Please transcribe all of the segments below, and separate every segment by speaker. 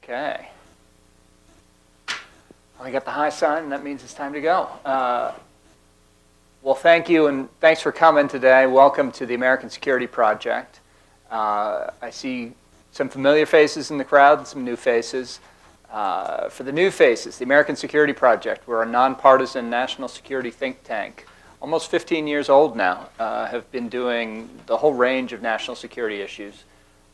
Speaker 1: Okay. Well, I got the high sign, and that means it's time to go. Well, thank you, and thanks for coming today. Welcome to the American Security Project. I see some familiar faces in the crowd and some new faces. For the new faces, the American Security Project, we're a nonpartisan national security think tank, almost 15 years old now, have been doing the whole range of national security issues.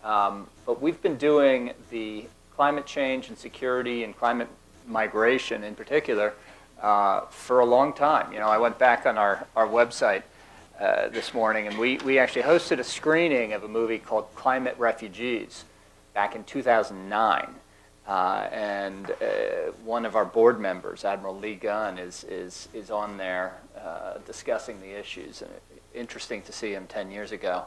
Speaker 1: But we've been doing the climate change and security and climate migration in particular for a long time. You know, I went back on our website this morning, and we actually hosted a screening of a movie called Climate Refugees back in 2009. And one of our board members, Admiral Lee Gunn, is on there discussing the issues. And interesting to see him 10 years ago,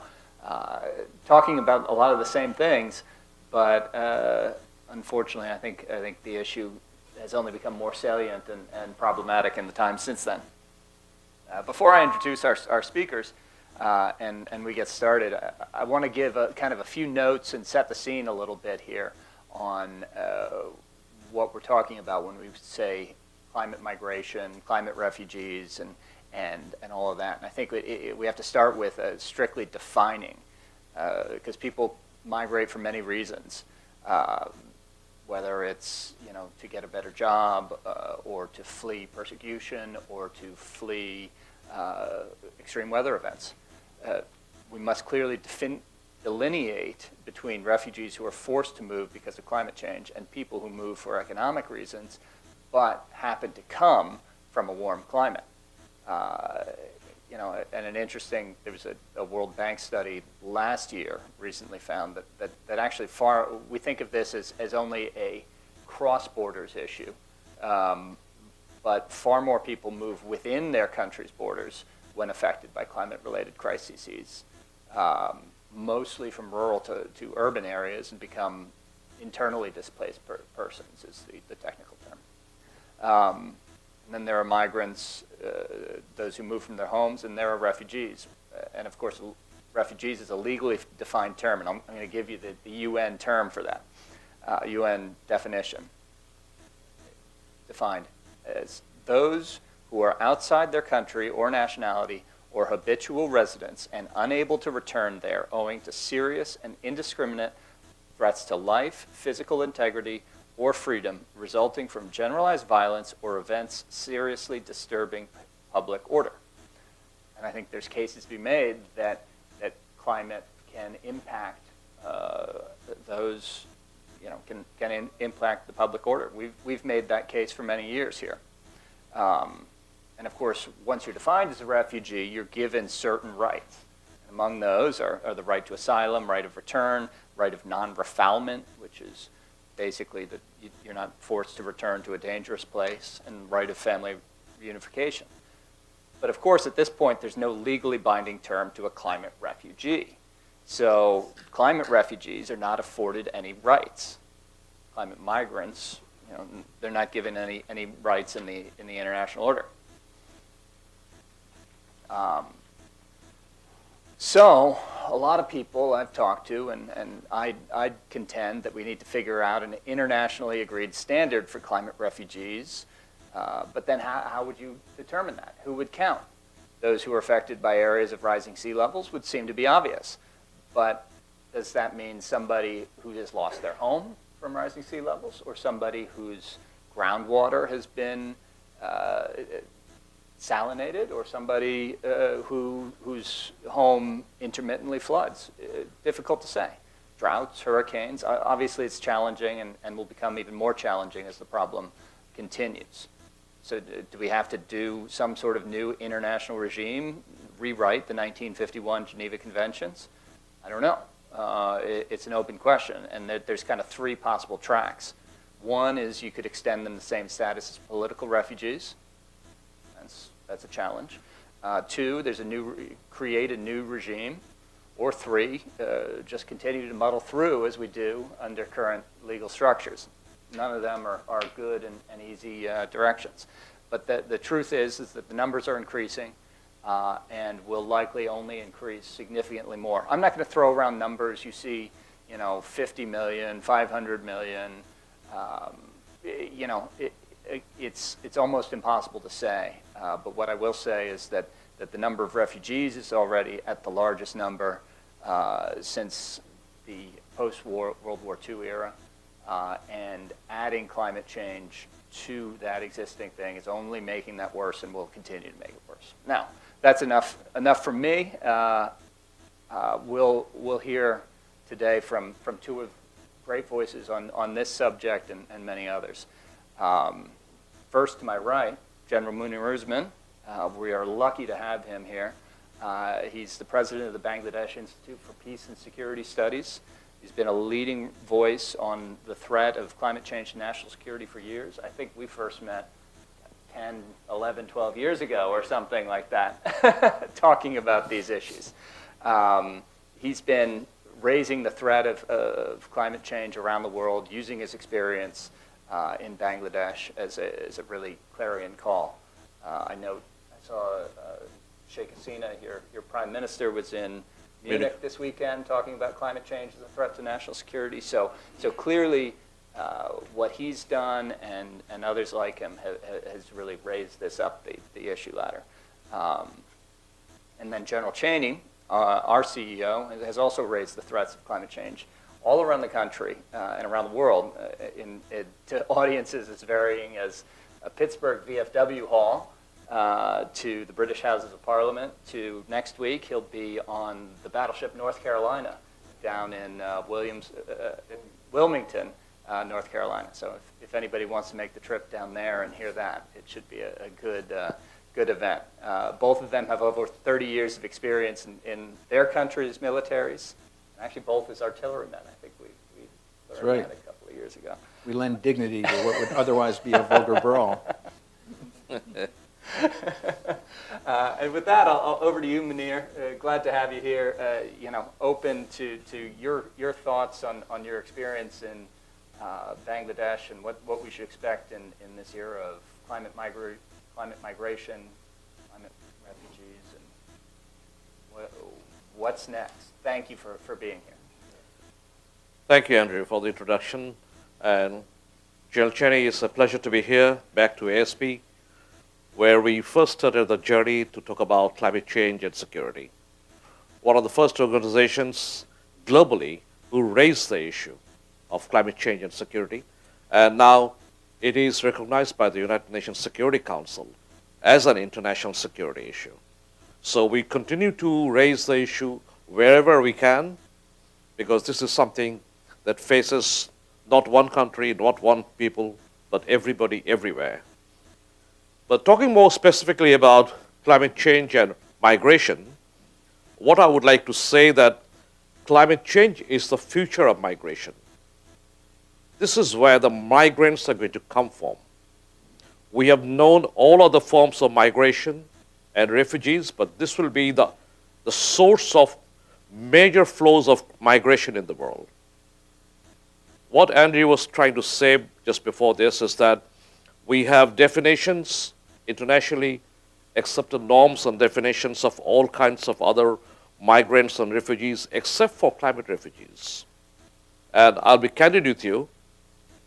Speaker 1: talking about a lot of the same things, but unfortunately, I think the issue has only become more salient and problematic in the time since then. Before I introduce our speakers and we get started, I want to give kind of a few notes and set the scene a little bit here on what we're talking about when we say climate migration, climate refugees, and all of that. And I think we have to start with strictly defining, because people migrate for many reasons, whether it's to get a better job, or to flee persecution, or to flee extreme weather events. We must clearly delineate between refugees who are forced to move because of climate change and people who move for economic reasons, but happen to come from a warm climate. And there was a World Bank study last year recently found that actually we think of this as only a cross-borders issue, but far more people move within their country's borders when affected by climate-related crises, mostly from rural to urban areas, and become internally displaced persons is the technical term. And then there are migrants, those who move from their homes, and there are refugees. And of course, refugees is a legally defined term, and I'm going to give you the UN term for that. UN definition, defined as those who are outside their country or nationality or habitual residents and unable to return there owing to serious and indiscriminate threats to life, physical integrity, or freedom resulting from generalized violence or events seriously disturbing public order. And I think there's cases to be made that climate can impact those, can impact the public order. We've made that case for many years here. And of course, once you're defined as a refugee, you're given certain rights. And among those are the right to asylum, right of return, right of non-refoulement, which is basically that you're not forced to return to a dangerous place, and right of family reunification. But of course, at this point, there's no legally binding term to a climate refugee. So climate refugees are not afforded any rights. Climate migrants, they're not given any rights in the international order. So a lot of people I've talked to, and I'd contend that we need to figure out an internationally agreed standard for climate refugees. But then how would you determine that? Who would count? Those who are affected by areas of rising sea levels would seem to be obvious. But does that mean somebody who has lost their home from rising sea levels, or somebody whose groundwater has been salinated, or somebody whose home intermittently floods? Difficult to say. Droughts, hurricanes, obviously it's challenging and will become even more challenging as the problem continues. So do we have to do some sort of new international regime, rewrite the 1951 Geneva Conventions? I don't know. It's an open question, and there's kind of three possible tracks. One is you could extend them the same status as political refugees. That's a challenge. Two, there's create a new regime. Or three, just continue to muddle through as we do under current legal structures. None of them are good and easy directions. But the truth is that the numbers are increasing and will likely only increase significantly more. I'm not going to throw around numbers. You see, 50 million, 500 million, It's almost impossible to say. But what I will say is that the number of refugees is already at the largest number since the post-World War II era, and adding climate change to that existing thing is only making that worse and will continue to make it worse. Now, that's enough from me. We'll hear today from two of great voices on this subject and many others. First, to my right, General Muniruzzaman. We are lucky to have him here. He's the president of the Bangladesh Institute for Peace and Security Studies. He's been a leading voice on the threat of climate change to national security for years. I think we first met 10, 11, 12 years ago or something like that, talking about these issues. He's been raising the threat of climate change around the world, using his experience in Bangladesh as a really clarion call. I saw Sheikh Hasina, your prime minister, was in Munich this weekend talking about climate change as a threat to national security. So clearly, what he's done and others like him has really raised this up the issue ladder. And then General Cheney, our CEO, has also raised the threats of climate change all around the country and around the world to audiences as varying as a Pittsburgh VFW hall to the British Houses of Parliament, to next week he'll be on the battleship North Carolina down in Wilmington, North Carolina. So if anybody wants to make the trip down there and hear that, it should be a good event. Both of them have over 30 years of experience in their country's militaries. Actually, both as artillerymen. I think we learned that a couple of years ago.
Speaker 2: We lend dignity to what would otherwise be a vulgar brawl.
Speaker 1: And with that, I'll over to you, Munir. Glad to have you here. Open to your thoughts on your experience in Bangladesh and what we should expect in this era of climate migration, climate refugees, and what's next. Thank you for being here.
Speaker 3: Thank you, Andrew, for the introduction. And General Cheney, it's a pleasure to be here, back to ASP, where we first started the journey to talk about climate change and security. One of the first organizations globally who raised the issue of climate change and security. And now it is recognized by the United Nations Security Council as an international security issue. So we continue to raise the issue wherever we can, because this is something that faces not one country, not one people, but everybody everywhere. But talking more specifically about climate change and migration, what I would like to say that climate change is the future of migration. This is where the migrants are going to come from. We have known all other forms of migration and refugees, but this will be the source of major flows of migration in the world. What Andrew was trying to say just before this is that we have definitions, internationally accepted norms and definitions of all kinds of other migrants and refugees, except for climate refugees. And I'll be candid with you,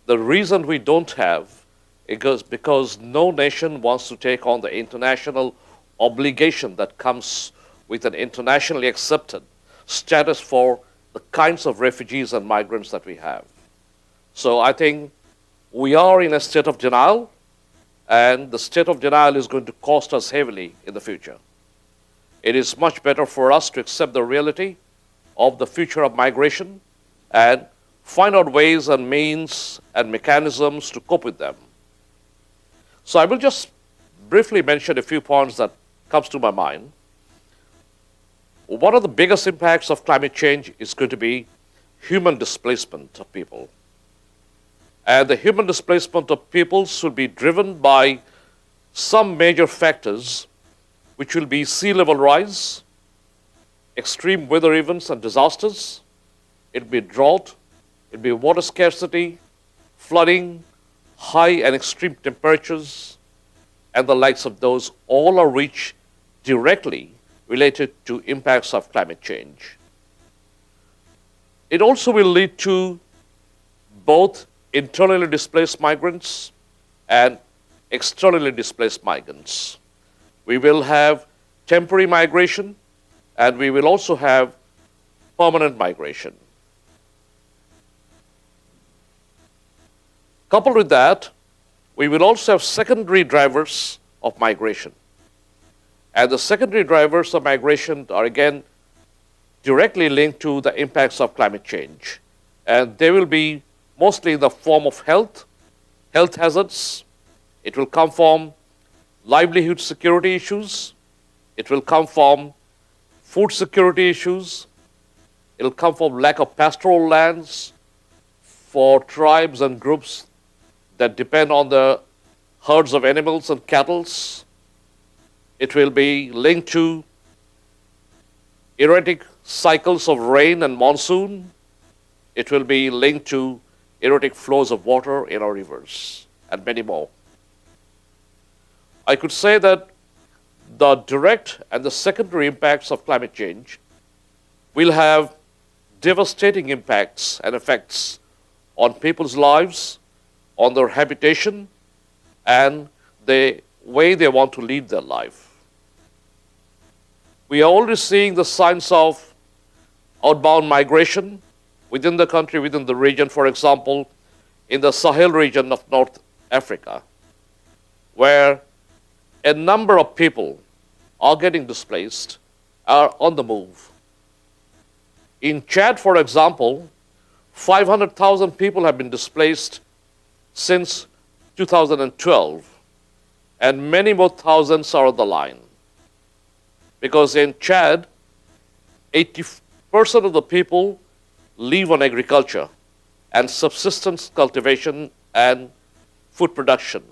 Speaker 3: the reason we don't have is because no nation wants to take on the international obligation that comes with an internationally accepted status for the kinds of refugees and migrants that we have. So I think we are in a state of denial, and the state of denial is going to cost us heavily in the future. It is much better for us to accept the reality of the future of migration and find out ways and means and mechanisms to cope with them. So I will just briefly mention a few points that comes to my mind. One of the biggest impacts of climate change is going to be human displacement of people. And the human displacement of peoples will be driven by some major factors, which will be sea level rise, extreme weather events and disasters. It'll be drought, it'll be water scarcity, flooding, high and extreme temperatures, and the likes of those. All are which directly related to impacts of climate change. It also will lead to both internally displaced migrants and externally displaced migrants. We will have temporary migration, and we will also have permanent migration. Coupled with that, we will also have secondary drivers of migration. And the secondary drivers of migration are again directly linked to the impacts of climate change. And they will be mostly in the form of health hazards. It will come from livelihood security issues. It will come from food security issues. It will come from lack of pastoral lands for tribes and groups that depend on the herds of animals and cattle. It will be linked to erratic cycles of rain and monsoon. It will be linked to erratic flows of water in our rivers, and many more. I could say that the direct and the secondary impacts of climate change will have devastating impacts and effects on people's lives, on their habitation, and the way they want to lead their life. We are already seeing the signs of outbound migration within the country, within the region, for example, in the Sahel region of North Africa, where a number of people are getting displaced, are on the move. In Chad, for example, 500,000 people have been displaced since 2012, and many more thousands are on the line. Because in Chad, 80% of the people live on agriculture and subsistence cultivation and food production.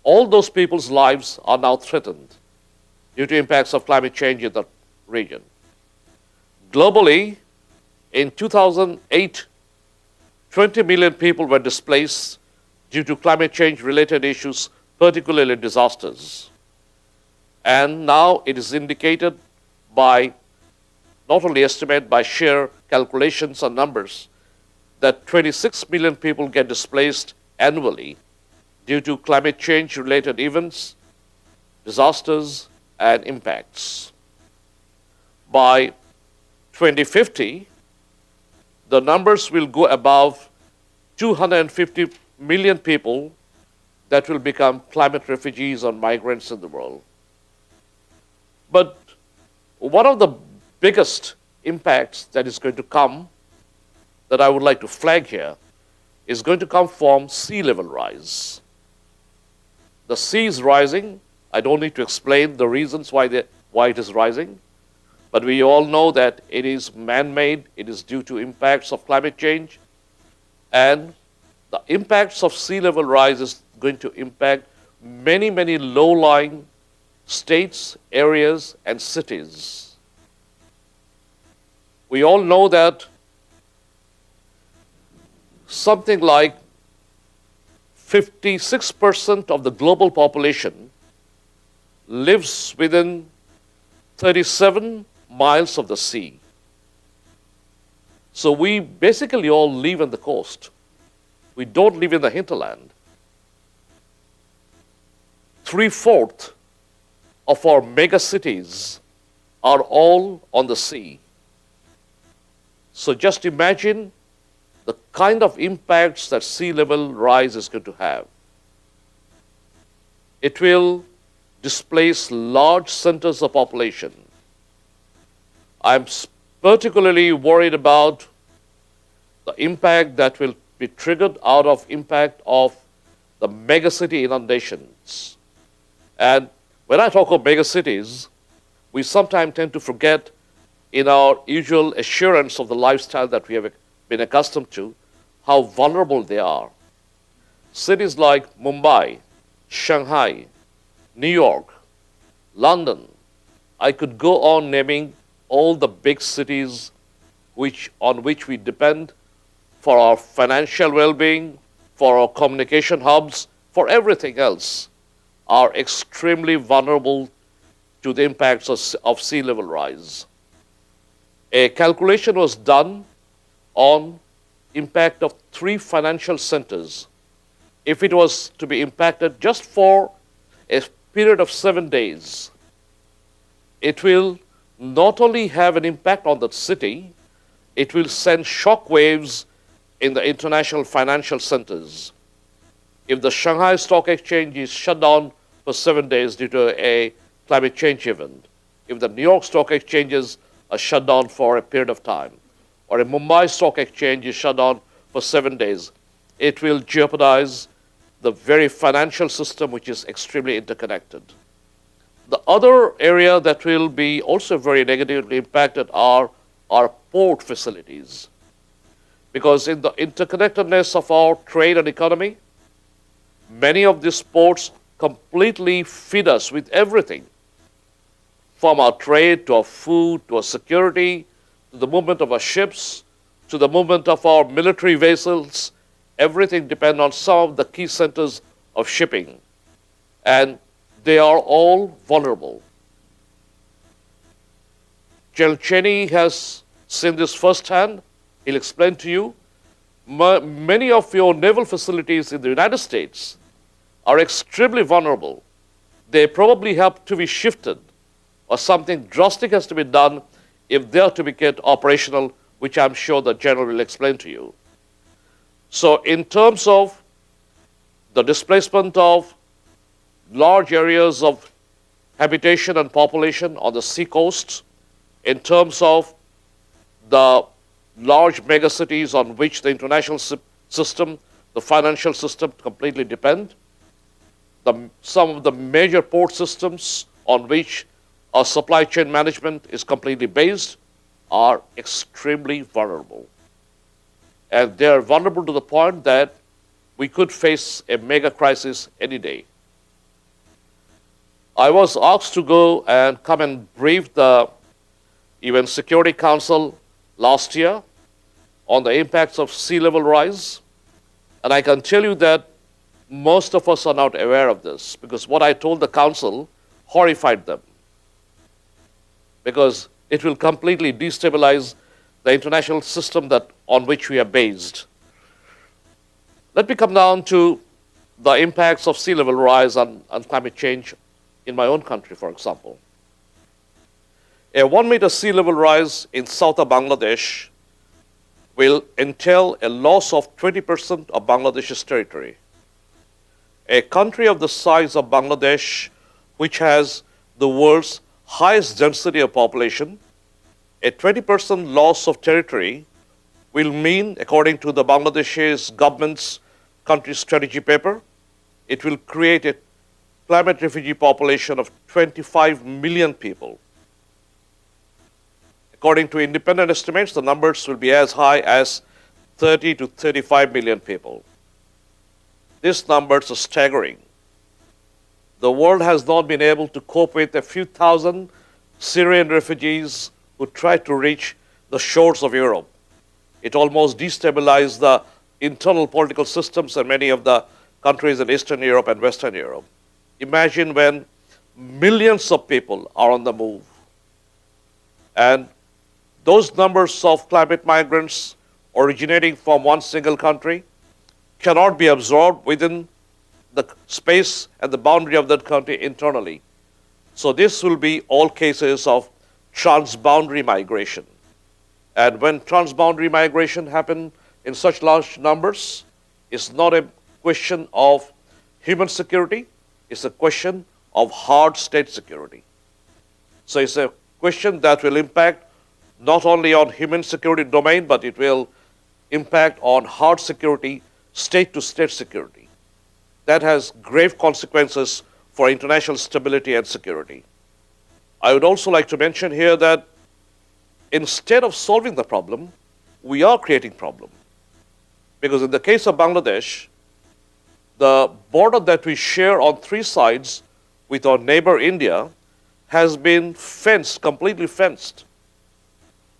Speaker 3: All those people's lives are now threatened due to impacts of climate change in the region. Globally, in 2008, 20 million people were displaced due to climate change related issues, particularly disasters. And now it is indicated by, not only estimate, by sheer calculations and numbers, that 26 million people get displaced annually due to climate change related events, disasters, and impacts. By 2050, the numbers will go above 250 million people that will become climate refugees or migrants in the world. But one of the biggest impacts that is going to come, that I would like to flag here, is going to come from sea level rise. The sea is rising. I don't need to explain the reasons why it is rising, but we all know that it is man-made, it is due to impacts of climate change, and the impacts of sea level rise is going to impact many, many low-lying states, areas, and cities. We all know that something like 56% of the global population lives within 37 miles of the sea. So we basically all live on the coast. We don't live in the hinterland. 3/4 of our mega cities are all on the sea. So just imagine the kind of impacts that sea level rise is going to have. It will displace large centers of population. I'm particularly worried about the impact that will be triggered out of impact of the megacity inundations. And when I talk of megacities, we sometimes tend to forget in our usual assurance of the lifestyle that we have been accustomed to, how vulnerable they are. Cities like Mumbai, Shanghai, New York, London, I could go on naming all the big cities on which we depend for our financial well-being, for our communication hubs, for everything else, are extremely vulnerable to the impacts of sea level rise. A calculation was done on impact of 3 financial centers, if it was to be impacted just for a period of 7 days, it will not only have an impact on that city, it will send shock waves in the international financial centers. If the Shanghai Stock Exchange is shut down for 7 days due to a climate change event, if the New York Stock Exchanges are shut down for a period of time, or a Mumbai Stock Exchange is shut down for 7 days, it will jeopardize the very financial system, which is extremely interconnected. The other area that will be also very negatively impacted are our port facilities. Because in the interconnectedness of our trade and economy, many of these ports completely feed us with everything, from our trade to our food to our security, to the movement of our ships, to the movement of our military vessels. Everything depends on some of the key centers of shipping. And they are all vulnerable. General Cheney has seen this firsthand. He'll explain to you. Many of your naval facilities in the United States are extremely vulnerable. They probably have to be shifted, or something drastic has to be done if they are to be kept operational, which I'm sure the General will explain to you. So in terms of the displacement of large areas of habitation and population on the sea coast, in terms of the large megacities on which the international system, the financial system completely depend, some of the major port systems on which our supply chain management is completely based are extremely vulnerable. And they are vulnerable to the point that we could face a mega crisis any day. I was asked to go and come and brief the UN Security Council last year on the impacts of sea level rise. And I can tell you that most of us are not aware of this, because what I told the council horrified them, because it will completely destabilize the international system on which we are based. Let me come down to the impacts of sea level rise on climate change in my own country, for example. A 1 meter sea level rise in south of Bangladesh will entail a loss of 20% of Bangladesh's territory. A country of the size of Bangladesh, which has the world's highest density of population, a 20% loss of territory will mean, according to the Bangladesh government's country strategy paper, it will create a climate refugee population of 25 million people. According to independent estimates, the numbers will be as high as 30 to 35 million people. These numbers are staggering. The world has not been able to cope with a few thousand Syrian refugees who tried to reach the shores of Europe. It almost destabilized the internal political systems in many of the countries in Eastern Europe and Western Europe. Imagine when millions of people are on the move. And those numbers of climate migrants originating from one single country cannot be absorbed within the space and the boundary of that country internally. So this will be all cases of transboundary migration. And when transboundary migration happens in such large numbers, it's not a question of human security, it's a question of hard state security. So it's a question that will impact not only on human security domain, but it will impact on hard security, state-to-state security. That has grave consequences for international stability and security. I would also like to mention here that instead of solving the problem, we are creating problem. Because in the case of Bangladesh, the border that we share on 3 sides with our neighbor India has been fenced, completely fenced.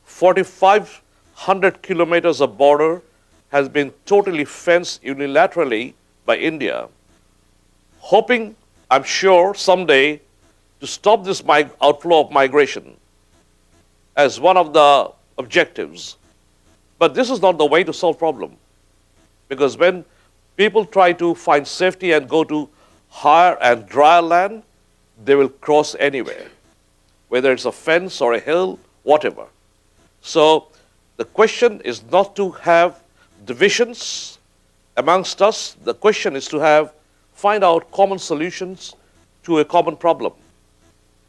Speaker 3: 4,500 kilometers of border has been totally fenced unilaterally by India, hoping, I'm sure, someday to stop this outflow of migration as one of the objectives. But this is not the way to solve problem. Because when people try to find safety and go to higher and drier land, they will cross anywhere, whether it's a fence or a hill, whatever. So the question is not to have divisions amongst us. The question is to find out common solutions to a common problem.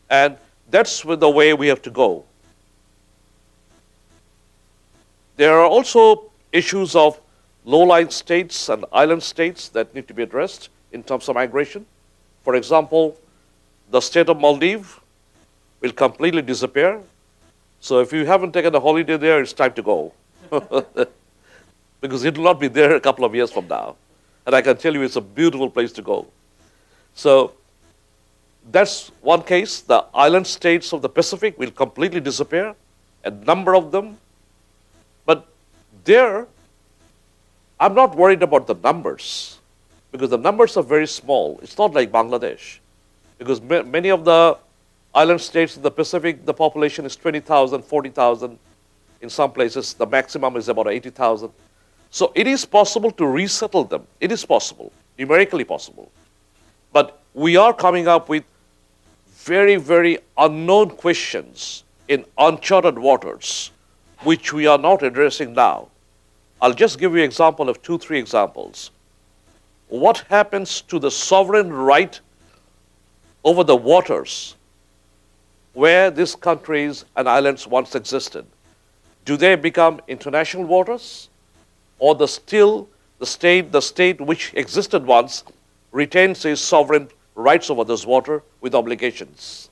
Speaker 3: And that's the way we have to go. There are also issues of low-lying states and island states that need to be addressed in terms of migration. For example, the state of Maldives will completely disappear. So if you haven't taken a holiday there, it's time to go. Because it will not be there a couple of years from now. And I can tell you it's a beautiful place to go. So that's one case. The island states of the Pacific will completely disappear, a number of them. But there, I'm not worried about the numbers, because the numbers are very small. It's not like Bangladesh, because many of the island states in the Pacific, the population is 20,000, 40,000. In some places, the maximum is about 80,000. So it is possible to resettle them. It is possible, numerically possible. But we are coming up with very, very unknown questions in uncharted waters, which we are not addressing now. I'll just give you an example of 2-3 examples. What happens to the sovereign right over the waters where these countries and islands once existed? Do they become international waters, or the state which existed once retains its sovereign rights over this water with obligations?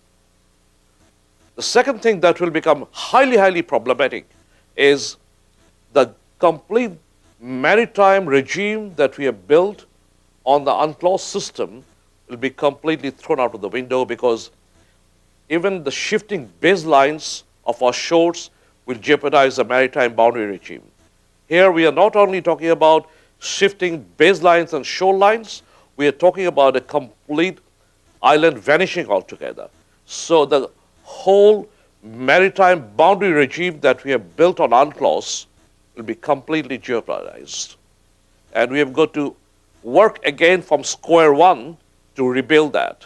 Speaker 3: The second thing that will become highly, highly problematic is the complete maritime regime that we have built on the UNCLOS system will be completely thrown out of the window, because even the shifting baselines of our shores will jeopardize the maritime boundary regime. Here we are not only talking about shifting baselines and shorelines, we are talking about a complete island vanishing altogether. So the whole maritime boundary regime that we have built on UNCLOS will be completely jeopardized. And we have got to work again from square one to rebuild that.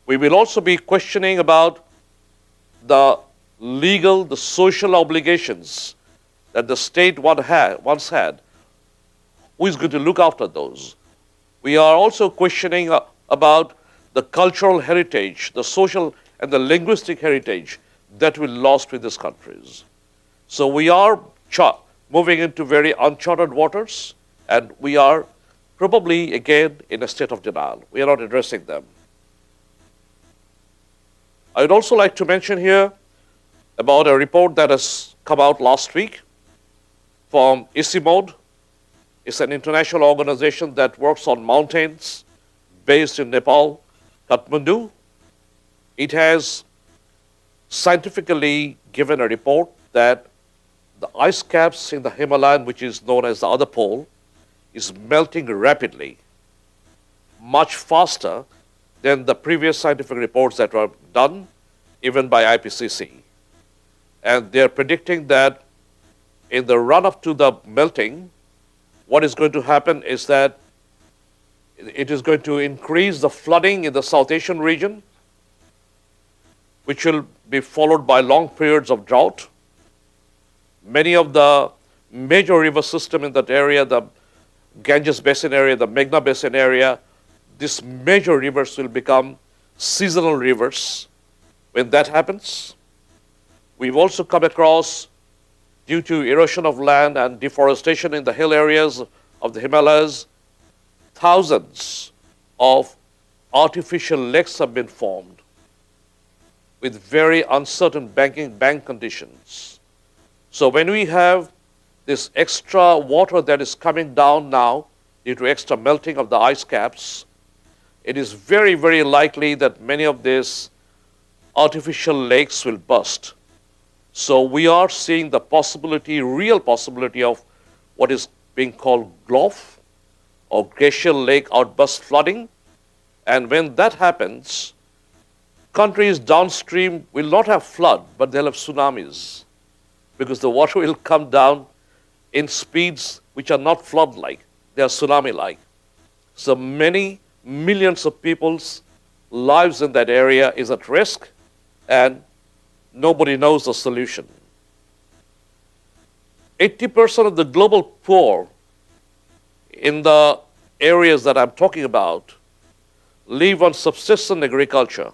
Speaker 3: We will also be questioning about the legal, the social obligations that the state once had. Who is going to look after those? We are also questioning about the cultural heritage, the social and the linguistic heritage that we lost with these countries. So we are moving into very uncharted waters, and we are probably again in a state of denial. We are not addressing them. I would also like to mention here about a report that has come out last week from ICIMOD. It's an international organization that works on mountains based in Nepal, Kathmandu. It has scientifically given a report that the ice caps in the Himalaya, which is known as the other pole, is melting rapidly, much faster than the previous scientific reports that were done, even by IPCC. And they're predicting that in the run-up to the melting, what is going to happen is that it is going to increase the flooding in the South Asian region, which will be followed by long periods of drought. Many of the major river systems in that area, the Ganges Basin area, the Meghna Basin area, these major rivers will become seasonal rivers. When that happens, we've also come across, due to erosion of land and deforestation in the hill areas of the Himalayas, thousands of artificial lakes have been formed with very uncertain bank conditions. So when we have this extra water that is coming down now due to extra melting of the ice caps, it is very, very likely that many of these artificial lakes will burst. So we are seeing the possibility, real possibility of what is being called GLOF, or glacial lake outburst flooding. And when that happens, countries downstream will not have flood, but they'll have tsunamis, because the water will come down in speeds which are not flood-like, they are tsunami-like. So many millions of people's lives in that area is at risk, and nobody knows the solution. 80% of the global poor in the areas that I'm talking about live on subsistence agriculture.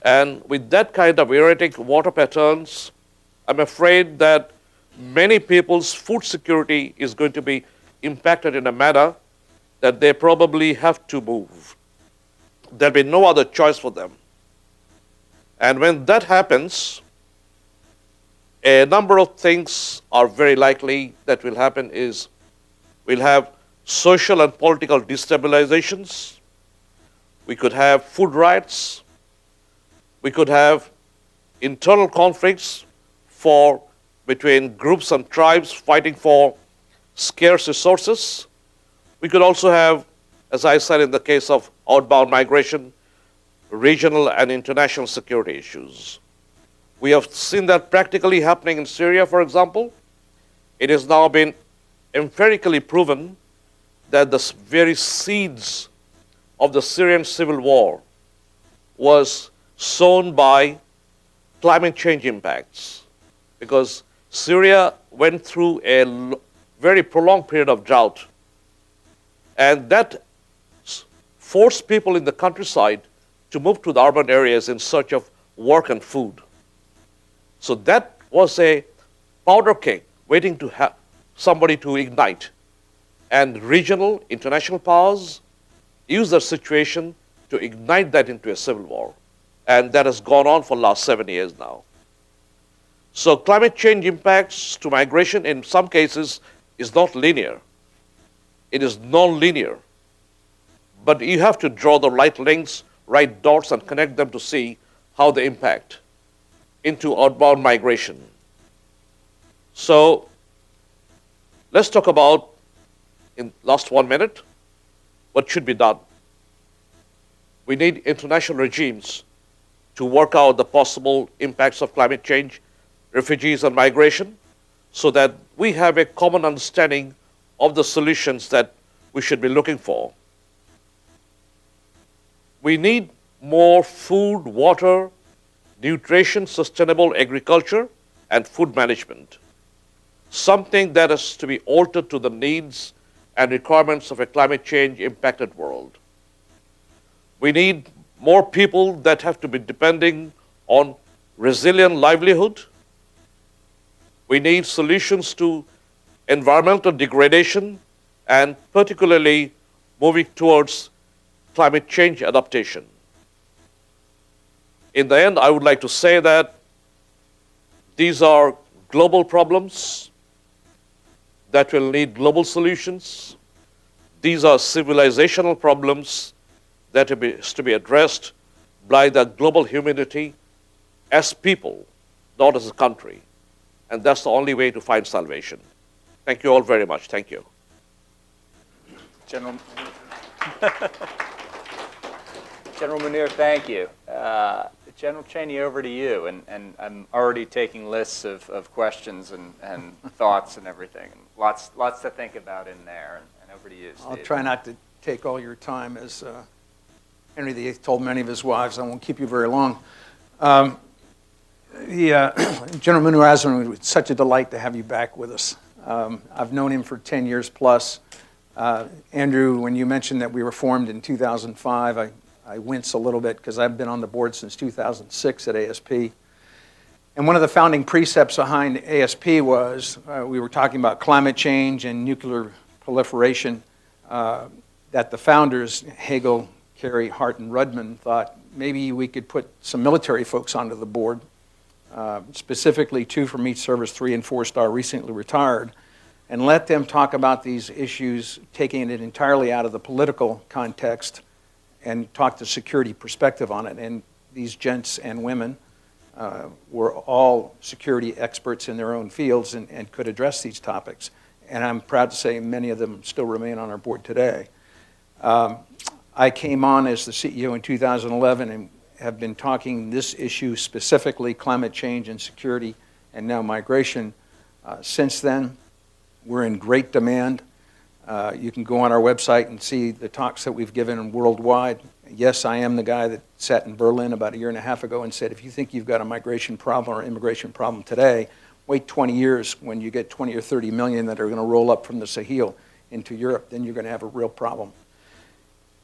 Speaker 3: And with that kind of erratic water patterns, I'm afraid that many people's food security is going to be impacted in a manner that they probably have to move. There'll be no other choice for them. And when that happens, a number of things are very likely that will happen is we'll have social and political destabilizations. We could have food riots. We could have internal conflicts between groups and tribes fighting for scarce resources. We could also have, as I said in the case of outbound migration, regional and international security issues. We have seen that practically happening in Syria, for example. It has now been empirically proven that the very seeds of the Syrian civil war was sown by climate change impacts, because Syria went through a very prolonged period of drought, and that forced people in the countryside to move to the urban areas in search of work and food. So that was a powder keg waiting to have somebody to ignite. And regional, international powers used that situation to ignite that into a civil war. And that has gone on for the last 7 years now. So climate change impacts to migration in some cases is not linear. It is non-linear. But you have to draw the right links, right dots, and connect them to see how they impact into outbound migration. So let's talk about, in last 1 minute, what should be done. We need international regimes to work out the possible impacts of climate change, refugees, and migration, so that we have a common understanding of the solutions that we should be looking for. We need more food, water, nutrition, sustainable agriculture, and food management. Something that has to be altered to the needs and requirements of a climate change impacted world. We need more people that have to be depending on resilient livelihood. We need solutions to environmental degradation, and particularly moving towards climate change adaptation. In the end, I would like to say that these are global problems that will need global solutions. These are civilizational problems that is to be addressed by the global humanity as people, not as a country. And that's the only way to find salvation. Thank you all very much. Thank you.
Speaker 1: General Munir, thank you. General Cheney, over to you. And I'm already taking lists of questions and thoughts and everything. Lots to think about in there. And over to you, Steve.
Speaker 2: I'll try not to take all your time. As Henry VIII told many of his wives, I won't keep you very long. General Muniruzzaman, it's such a delight to have you back with us. I've known him for 10 years plus. Andrew, when you mentioned that we were formed in 2005, I wince a little bit because I've been on the board since 2006 at ASP. And one of the founding precepts behind ASP was, we were talking about climate change and nuclear proliferation, that the founders, Hagel, Carey, Hart, and Rudman, thought maybe we could put some military folks onto the board, specifically 2 from each service, 3 and 4-star, recently retired, and let them talk about these issues, taking it entirely out of the political context and talk the security perspective on it. And these gents and women were all security experts in their own fields and could address these topics. And I'm proud to say many of them still remain on our board today. I came on as the CEO in 2011 and have been talking this issue specifically, climate change and security, and now migration, since then. We're in great demand. You can go on our website and see the talks that we've given worldwide. Yes, I am the guy that sat in Berlin about a year and a half ago and said, if you think you've got a migration problem or immigration problem today, wait 20 years when you get 20 or 30 million that are going to roll up from the Sahel into Europe, then you're going to have a real problem.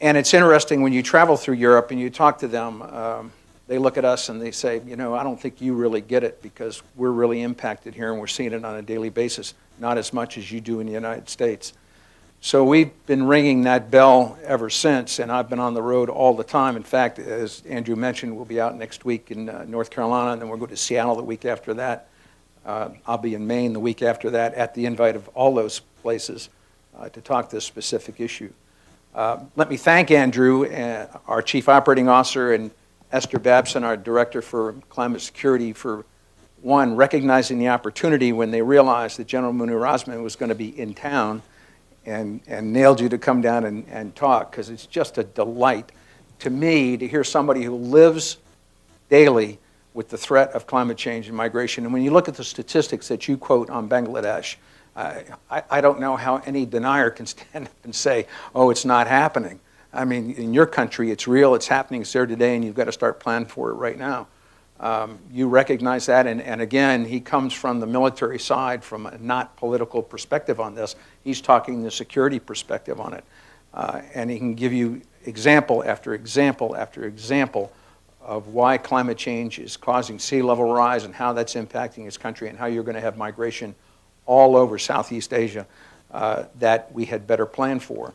Speaker 2: And it's interesting when you travel through Europe and you talk to them, they look at us and they say, you know, I don't think you really get it because we're really impacted here and we're seeing it on a daily basis, not as much as you do in the United States. So we've been ringing that bell ever since, and I've been on the road all the time. In fact, as Andrew mentioned, we'll be out next week in North Carolina, and then we'll go to Seattle the week after that. I'll be in Maine the week after that at the invite of all those places to talk this specific issue. Let me thank Andrew, our Chief Operating Officer, and Esther Babson, our Director for Climate Security, for one, recognizing the opportunity when they realized that General Muniruzzaman was going to be in town and nailed you to come down and talk, because it's just a delight to me to hear somebody who lives daily with the threat of climate change and migration. And when you look at the statistics that you quote on Bangladesh, I don't know how any denier can stand up and say, oh, it's not happening. I mean, in your country, it's real, it's happening, it's there today, and you've got to start planning for it right now. You recognize that, and again, he comes from the military side, from a not political perspective on this. He's talking the security perspective on it. And he can give you example after example after example of why climate change is causing sea level rise and how that's impacting his country and how you're going to have migration all over Southeast Asia that we had better plan for.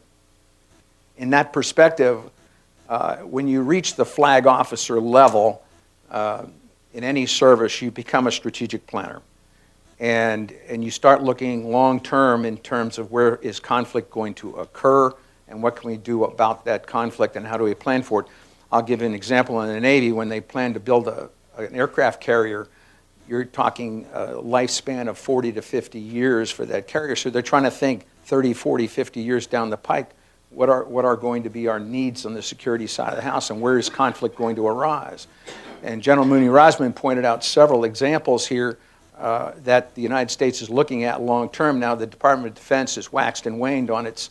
Speaker 2: In that perspective, when you reach the flag officer level, in any service, you become a strategic planner. And you start looking long-term in terms of where is conflict going to occur and what can we do about that conflict and how do we plan for it. I'll give you an example. In the Navy, when they plan to build an aircraft carrier, you're talking a lifespan of 40 to 50 years for that carrier. So they're trying to think 30, 40, 50 years down the pike, what are going to be our needs on the security side of the house and where is conflict going to arise. And General Muniruzzaman pointed out several examples here that the United States is looking at long term. Now the Department of Defense has waxed and waned on its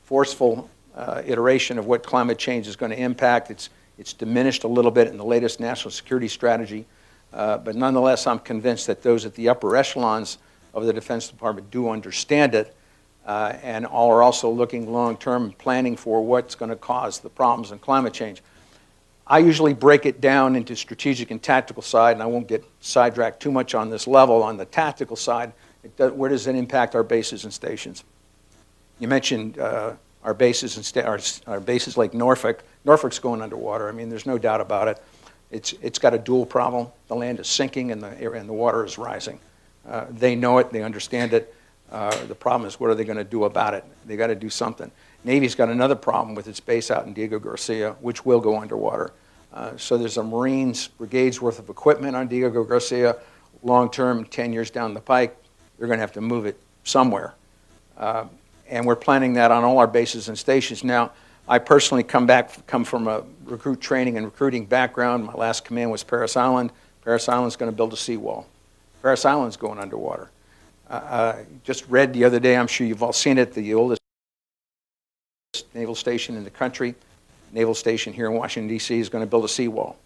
Speaker 2: forceful iteration of what climate change is going to impact. It's diminished a little bit in the latest national security strategy. But nonetheless, I'm convinced that those at the upper echelons of the Defense Department do understand it and are also looking long term and planning for what's going to cause the problems in climate change. I usually break it down into strategic and tactical side, and I won't get sidetracked too much on this level. On the tactical side, where does it impact our bases and stations? You mentioned our bases and our bases like Norfolk. Norfolk's going underwater. I mean, there's no doubt about it. It's got a dual problem. The land is sinking and the water is rising. They know it. They understand it. The problem is, what are they going to do about it? They got to do something. Navy's got another problem with its base out in Diego Garcia, which will go underwater. So there's a Marines brigade's worth of equipment on Diego Garcia. Long term, 10 years down the pike, they're going to have to move it somewhere. And we're planning that on all our bases and stations. Now, I personally come from a recruit training and recruiting background. My last command was Parris Island. Parris Island's going to build a seawall. Parris Island's going underwater. Just read the other day, I'm sure you've all seen it, the oldest naval station in the country, naval station here in Washington, D.C., is going to build a seawall.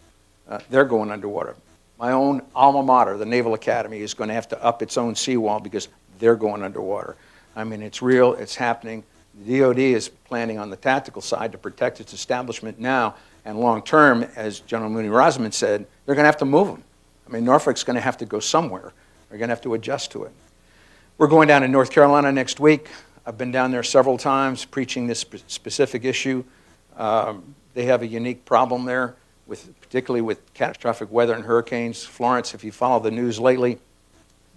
Speaker 2: They're going underwater. My own alma mater, the Naval Academy, is going to have to up its own seawall because they're going underwater. I mean, it's real, it's happening. The DOD is planning on the tactical side to protect its establishment now, and long term, as General Muniruzzaman said, they're going to have to move them. I mean, Norfolk's going to have to go somewhere. They're going to have to adjust to it. We're going down to North Carolina next week. I've been down there several times preaching this specific issue. They have a unique problem there, particularly with catastrophic weather and hurricanes. Florence, if you follow the news lately,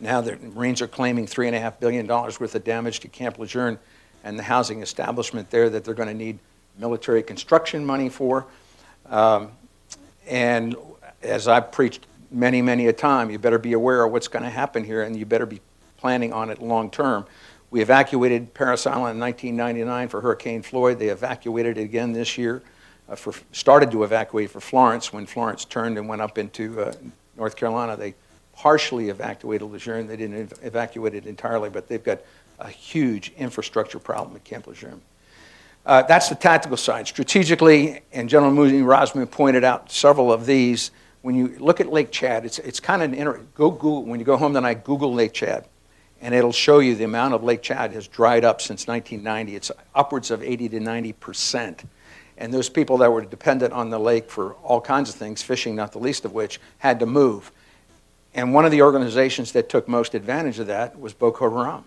Speaker 2: now the Marines are claiming $3.5 billion worth of damage to Camp Lejeune and the housing establishment there that they're going to need military construction money for. And as I've preached many, many a time, you better be aware of what's going to happen here, and you better be planning on it long term. We evacuated Parris Island in 1999 for Hurricane Floyd. They evacuated it again this year. Started to evacuate for Florence. When Florence turned and went up into North Carolina, they partially evacuated Lejeune. They didn't evacuate it entirely, but they've got a huge infrastructure problem at Camp Lejeune. That's the tactical side. Strategically, and General Muniruzzaman pointed out several of these. When you look at Lake Chad, it's kind of go Google, when you go home tonight, Google Lake Chad, and it'll show you the amount of Lake Chad has dried up since 1990. It's upwards of 80 to 90%. And those people that were dependent on the lake for all kinds of things, fishing not the least of which, had to move. And one of the organizations that took most advantage of that was Boko Haram.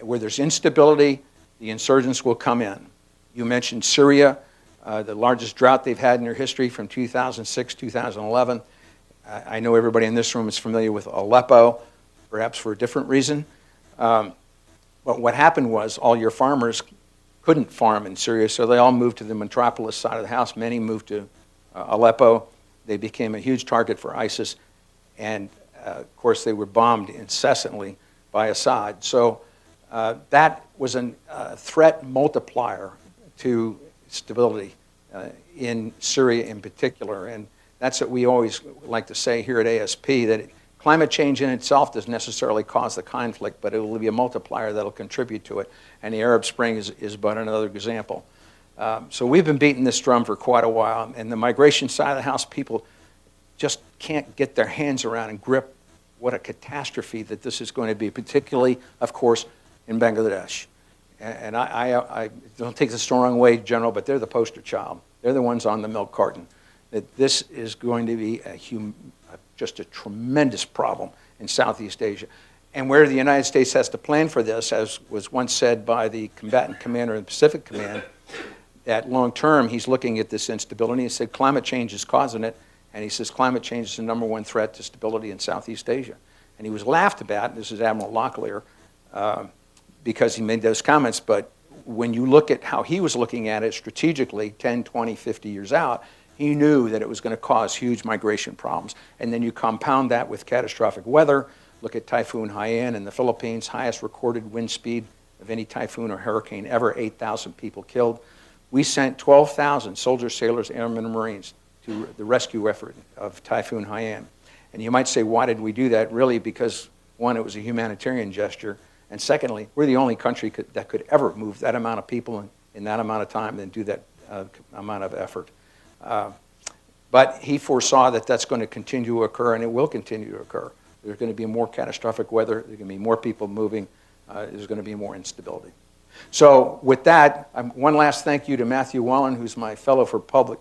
Speaker 2: Where there's instability, the insurgents will come in. You mentioned Syria, the largest drought they've had in their history from 2006, 2011. I know everybody in this room is familiar with Aleppo, perhaps for a different reason. But what happened was all your farmers couldn't farm in Syria, so they all moved to the metropolis side of the house. Many moved to Aleppo. They became a huge target for ISIS, and of course they were bombed incessantly by Assad. So that was a threat multiplier to stability in Syria in particular, and that's what we always like to say here at ASP, that climate change in itself doesn't necessarily cause the conflict, but it will be a multiplier that will contribute to it. And the Arab Spring is but another example. So we've been beating this drum for quite a while, and the migration side of the house, people just can't get their hands around and grip what a catastrophe that this is going to be, particularly, of course, in Bangladesh. And I don't take this the wrong way, General, but they're the poster child. They're the ones on the milk carton. That this is going to be just a tremendous problem in Southeast Asia. And where the United States has to plan for this, as was once said by the combatant commander in the Pacific Command, that long term he's looking at this instability. He said climate change is causing it, and he says climate change is the #1 threat to stability in Southeast Asia. And he was laughed about, this is Admiral Locklear, because he made those comments, but when you look at how he was looking at it strategically 10, 20, 50 years out, he knew that it was going to cause huge migration problems. And then you compound that with catastrophic weather. Look at Typhoon Haiyan in the Philippines, highest recorded wind speed of any typhoon or hurricane ever, 8,000 people killed. We sent 12,000 soldiers, sailors, airmen, and Marines to the rescue effort of Typhoon Haiyan. And you might say, why did we do that? Really, because one, it was a humanitarian gesture, and secondly, we're the only country that could ever move that amount of people in that amount of time and do that amount of effort. But he foresaw that that's going to continue to occur, and it will continue to occur. There's going to be more catastrophic weather. There's going to be more people moving. There's going to be more instability. So with that, one last thank you to Matthew Wallen, who's my fellow for public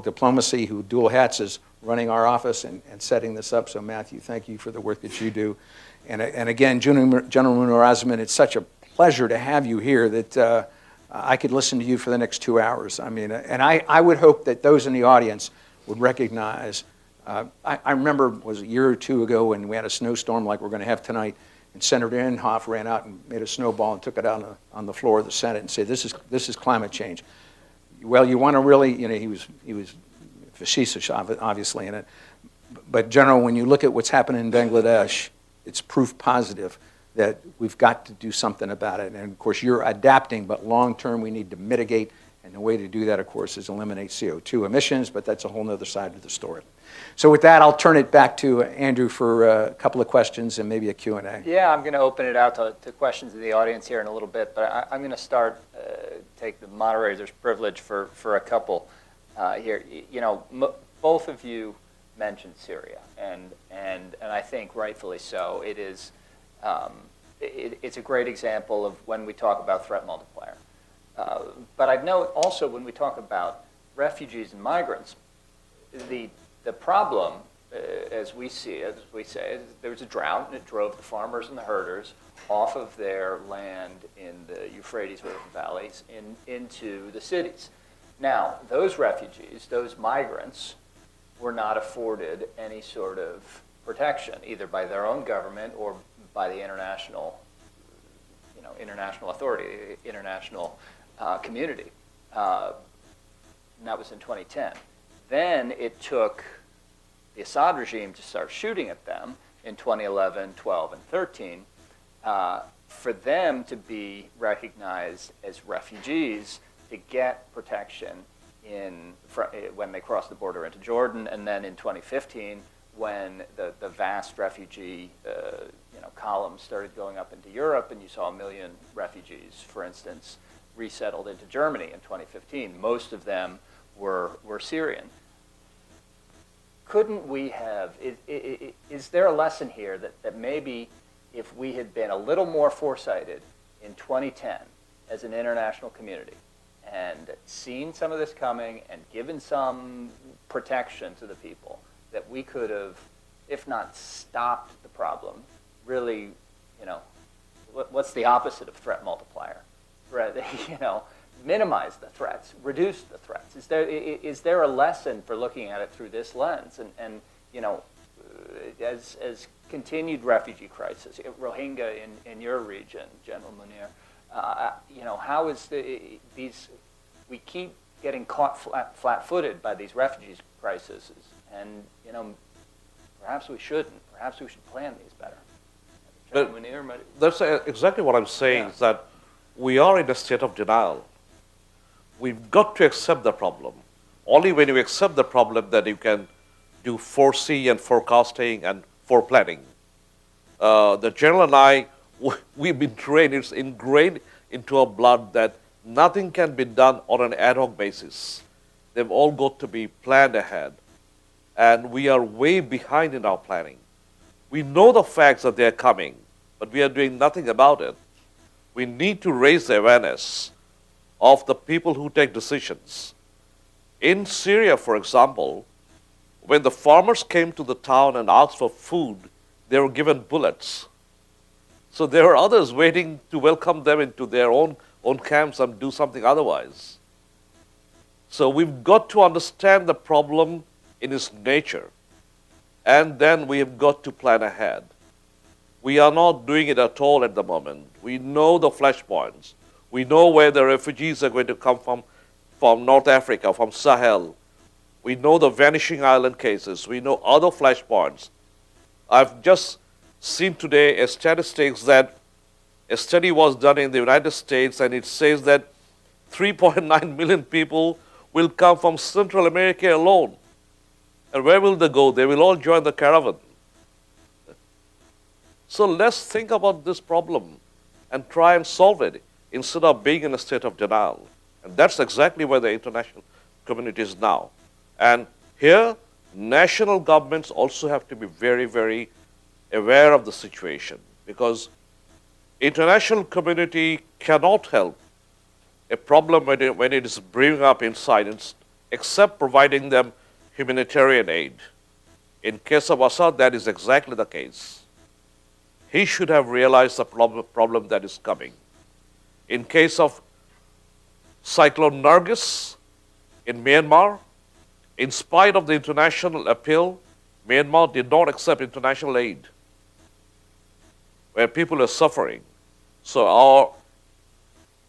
Speaker 2: diplomacy, who dual hats is running our office and setting this up. So Matthew, thank you for the work that you do. And again, General Muniruzzaman, it's such a pleasure to have you here that I could listen to you for the next 2 hours. I mean, and I would hope that those in the audience would recognize, I remember it was a year or two ago when we had a snowstorm like we're going to have tonight, and Senator Inhofe ran out and made a snowball and took it out on the floor of the Senate and said, this is climate change. Well, you want to really, he was facetious, obviously, in it. But General, when you look at what's happening in Bangladesh, it's proof positive that we've got to do something about it. And of course, you're adapting, but long term we need to mitigate. And the way to do that, of course, is eliminate CO2 emissions, but that's a whole other side of the story. So with that, I'll turn it back to Andrew for a couple of questions and maybe a Q&A.
Speaker 1: Yeah, I'm going to open it out to questions of the audience here in a little bit, but I'm going to start, take the moderator's privilege for a couple here. Both of you mentioned Syria, and I think rightfully so. It is, it's a great example of when we talk about threat multiplier. But I'd note also when we talk about refugees and migrants, the problem, as we see it, as we say, there was a drought and it drove the farmers and the herders off of their land in the Euphrates River valleys into the cities. Now, those refugees, those migrants, were not afforded any sort of protection, either by their own government or by the international authority, international community. And that was in 2010. Then it took the Assad regime to start shooting at them in 2011, 12, and 13 for them to be recognized as refugees to get protection when they crossed the border into Jordan, and then in 2015 when the vast refugee columns started going up into Europe, and you saw 1 million refugees, for instance, resettled into Germany in 2015. Most of them were Syrian. Couldn't we have, is there a lesson here that maybe if we had been a little more foresighted in 2010 as an international community and seen some of this coming and given some protection to the people, that we could have, if not stopped the problem, really, what's the opposite of threat multiplier? Minimize the threats, reduce the threats. Is there a lesson for looking at it through this lens? And as continued refugee crisis, Rohingya in your region, General Munir, how is we keep getting caught flat-footed by these refugee crises, and perhaps we shouldn't. Perhaps we should plan these better. General Munir,
Speaker 3: that's exactly what I'm saying, is that we are in a state of denial. We've got to accept the problem. Only when you accept the problem that you can do foresee and forecasting and foreplanning. The General and I, we've been trained, it's ingrained into our blood that nothing can be done on an ad hoc basis. They've all got to be planned ahead. And we are way behind in our planning. We know the facts that they're coming, but we are doing nothing about it. We need to raise the awareness of the people who take decisions. In Syria, for example, when the farmers came to the town and asked for food, they were given bullets. So there are others waiting to welcome them into their own camps and do something otherwise. So we've got to understand the problem in its nature, and then we have got to plan ahead. We are not doing it at all at the moment. We know the flashpoints. We know where the refugees are going to come from North Africa, from Sahel. We know the vanishing island cases. We know other flashpoints. I've just seen today a statistics that a study was done in the United States, and it says that 3.9 million people will come from Central America alone. And where will they go? They will all join the caravan. So let's think about this problem and try and solve it instead of being in a state of denial. And that's exactly where the international community is now. And here, national governments also have to be very, very aware of the situation, because international community cannot help a problem when it is brewing up inside, except providing them humanitarian aid. In case of Assad, that is exactly the case. He should have realized the problem that is coming. In case of Cyclone Nargis in Myanmar, in spite of the international appeal, Myanmar did not accept international aid, where people are suffering. So our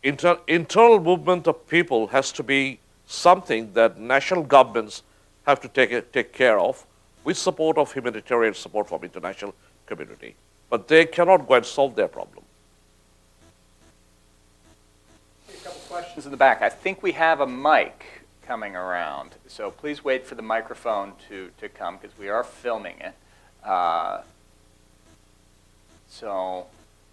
Speaker 3: internal movement of people has to be something that national governments have to take care of, with support of humanitarian support from international community. But they cannot go and solve their problem.
Speaker 1: A couple questions in the back. I think we have a mic coming around, so please wait for the microphone to come, because we are filming it. So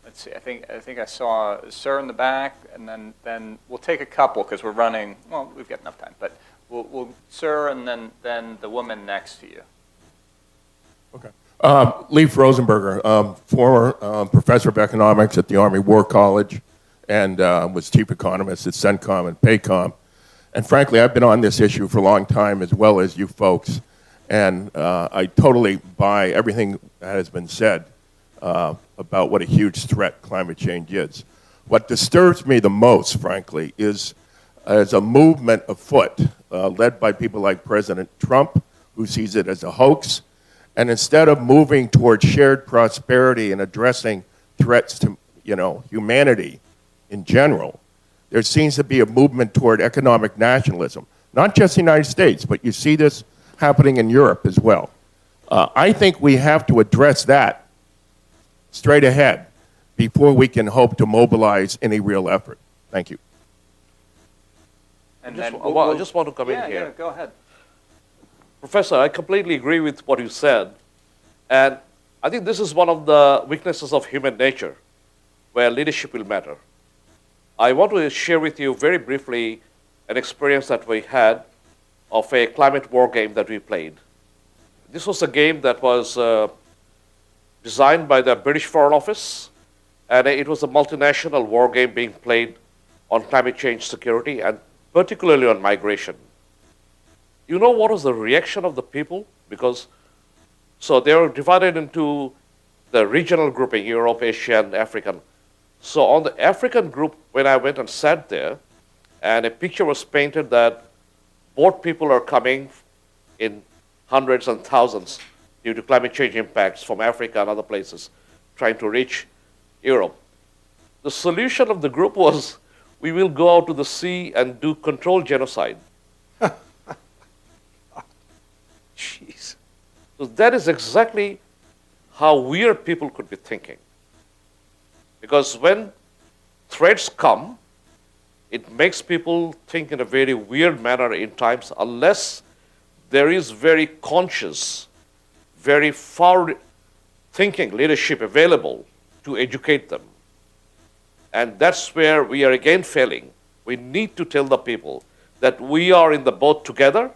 Speaker 1: let's see. I think I saw Sir in the back, and then we'll take a couple because we're running. Well, we've got enough time, but we'll Sir, and then the woman next to you.
Speaker 4: Okay. Leif Rosenberger, former professor of economics at the Army War College, and was chief economist at CENTCOM and PACOM. And frankly, I've been on this issue for a long time, as well as you folks. And I totally buy everything that has been said about what a huge threat climate change is. What disturbs me the most, frankly, is a movement afoot led by people like President Trump, who sees it as a hoax. And instead of moving towards shared prosperity and addressing threats to humanity in general, there seems to be a movement toward economic nationalism. Not just the United States, but you see this happening in Europe as well. I think we have to address that straight ahead before we can hope to mobilize any real effort. Thank you.
Speaker 1: And
Speaker 3: I
Speaker 1: then
Speaker 3: just want to come in here.
Speaker 1: Yeah, go ahead.
Speaker 3: Professor, I completely agree with what you said. And I think this is one of the weaknesses of human nature, where leadership will matter. I want to share with you very briefly an experience that we had of a climate war game that we played. This was a game that was designed by the British Foreign Office, and it was a multinational war game being played on climate change security and particularly on migration. You know what was the reaction of the people? Because, so they were divided into the regional grouping, Europe, Asia, and African. So on the African group, when I went and sat there, and a picture was painted that both people are coming in hundreds and thousands due to climate change impacts from Africa and other places, trying to reach Europe. The solution of the group was, we will go out to the sea and do controlled genocide.
Speaker 2: Jeez.
Speaker 3: So that is exactly how weird people could be thinking. Because when threats come, it makes people think in a very weird manner in times, unless there is very conscious, very far-thinking leadership available to educate them. And that's where we are again failing. We need to tell the people that we are in the boat together.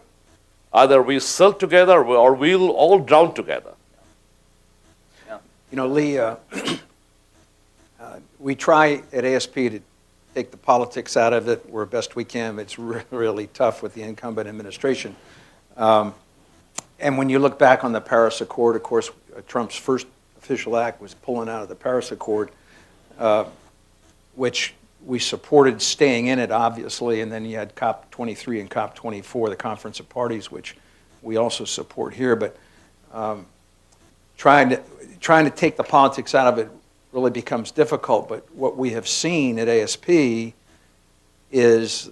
Speaker 3: Either we sail together or we'll all drown together.
Speaker 2: You know, Lee, we try at ASP to take the politics out of it where best we can. It's really tough with the incumbent administration. And when you look back on the Paris Accord, of course, Trump's first official act was pulling out of the Paris Accord, which we supported staying in it, obviously, and then you had COP23 and COP24, the Conference of Parties, which we also support here. But trying to take the politics out of it really becomes difficult. But what we have seen at ASP is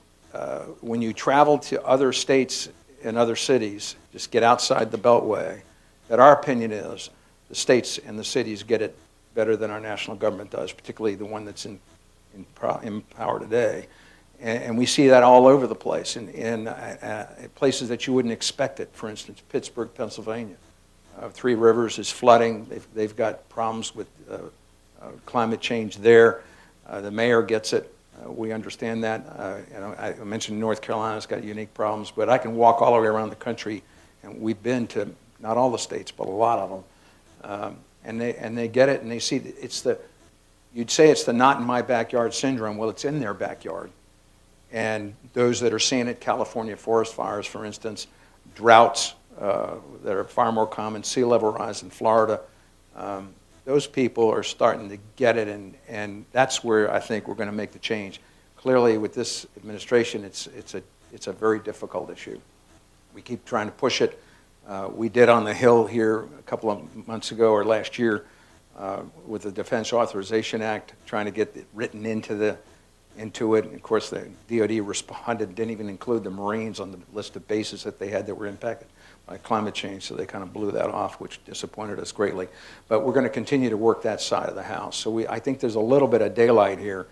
Speaker 2: when you travel to other states and other cities, just get outside the Beltway, that our opinion is the states and the cities get it better than our national government does, particularly the one that's in power today. And we see that all over the place, in places that you wouldn't expect it. For instance, Pittsburgh, Pennsylvania. Three Rivers is flooding. They've got problems with climate change there. The mayor gets it. We understand that. I mentioned North Carolina's got unique problems, but I can walk all the way around the country, and we've been to not all the states, but a lot of them. And they get it, and they see you'd say it's the not in my backyard syndrome. Well, it's in their backyard. And those that are seeing it, California forest fires, for instance, droughts that are far more common, sea level rise in Florida, those people are starting to get it, and that's where I think we're going to make the change. Clearly, with this administration, it's a very difficult issue. We keep trying to push it. We did on the Hill here a couple of months ago or last year with the Defense Authorization Act, trying to get it written into it. And of course, the DoD responded, didn't even include the Marines on the list of bases that they had that were impacted by climate change, so they kind of blew that off, which disappointed us greatly. But we're going to continue to work that side of the house. So I think there's a little bit of daylight here.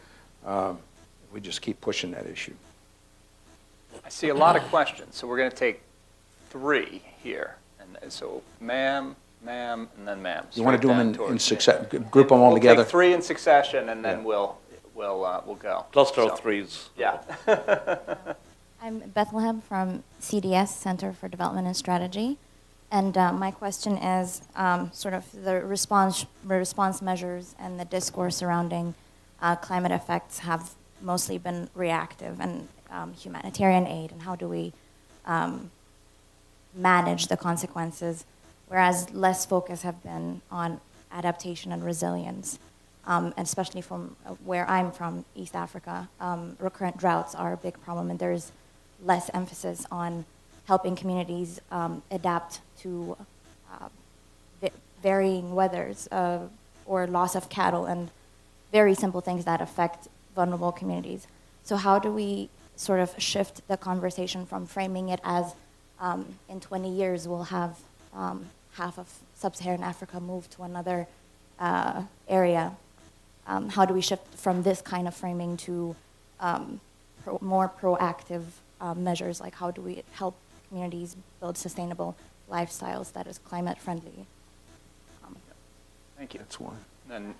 Speaker 2: We just keep pushing that issue.
Speaker 1: I see a lot of questions, so we're going to take 3 here. And so, ma'am, and then ma'am.
Speaker 2: You want to do them in succession, group them all together?
Speaker 1: We'll take 3 in succession, and then we'll go.
Speaker 3: Cluster of threes.
Speaker 1: Yeah.
Speaker 5: I'm Bethlehem from CDS, Center for Development and Strategy. And my question is sort of the response measures and the discourse surrounding climate effects have mostly been reactive and humanitarian aid, and how do we manage the consequences, whereas less focus have been on adaptation and resilience. And especially from where I'm from, East Africa, recurrent droughts are a big problem, and there's less emphasis on helping communities adapt to varying weathers or loss of cattle and very simple things that affect vulnerable communities. So how do we sort of shift the conversation from framing it as in 20 years we'll have half of sub-Saharan Africa move to another area? How do we shift from this kind of framing to more proactive measures? Like how do we help communities build sustainable lifestyles that is climate friendly.
Speaker 1: Thank you.
Speaker 2: That's one.
Speaker 1: And